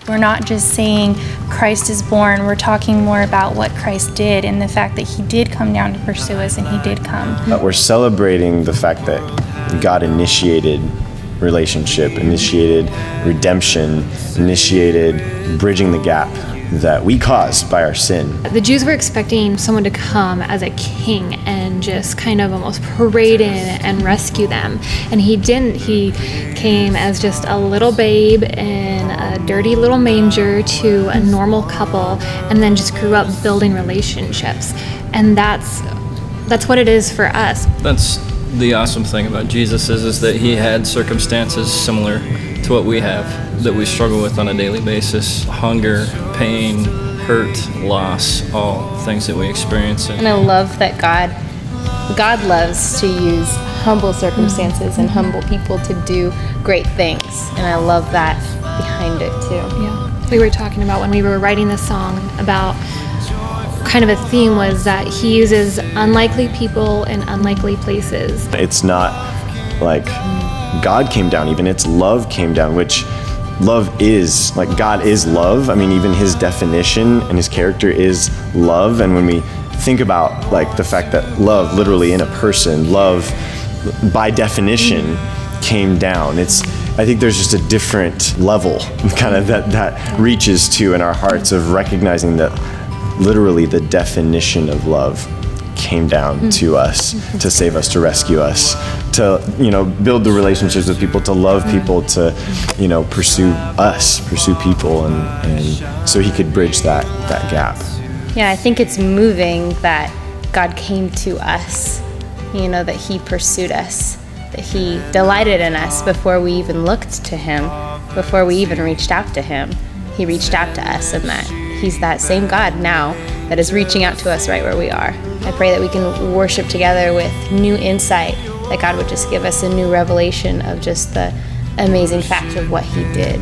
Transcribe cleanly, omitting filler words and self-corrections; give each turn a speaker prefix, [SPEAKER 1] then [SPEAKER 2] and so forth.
[SPEAKER 1] We're not just saying Christ is born, we're talking more about what Christ did and the fact that he did come down to pursue us and he did come.
[SPEAKER 2] We're celebrating the fact that God initiated relationship, initiated redemption, initiated bridging the gap that we caused by our sin.
[SPEAKER 3] The Jews were expecting someone to come as a king and just kind of almost parade in and rescue them. And he didn't. He came as just a little babe in a dirty little manger to a normal couple, and then just grew up building relationships. And that's what it is for us.
[SPEAKER 4] That's the awesome thing about Jesus is that he had circumstances similar to what we have, that we struggle with on a daily basis. Hunger, pain, hurt, loss, all things that we experience.
[SPEAKER 5] And I love that God loves to use humble circumstances and humble people to do great things. And I love that behind it too.
[SPEAKER 3] Yeah. We were talking about when we were writing this song about kind of a theme was that he uses unlikely people in unlikely places.
[SPEAKER 2] It's not like God came down, even it's love came down, which love is, like God is love. I mean, even his definition and his character is love. And when we think about like the fact that love literally in a person, love by definition came down, I think there's just a different level kind of that reaches to in our hearts of recognizing that literally the definition of love came down to us to save us, to rescue us, to build the relationships with people, to love people, to pursue people, and so he could bridge that gap.
[SPEAKER 5] Yeah, I think it's moving that God came to us, that he pursued us, that he delighted in us before we even looked to him, before we even reached out to him. He reached out to us, and that he's that same God now that is reaching out to us right where we are. I pray that we can worship together with new insight, that God would just give us a new revelation of just the amazing fact of what he did.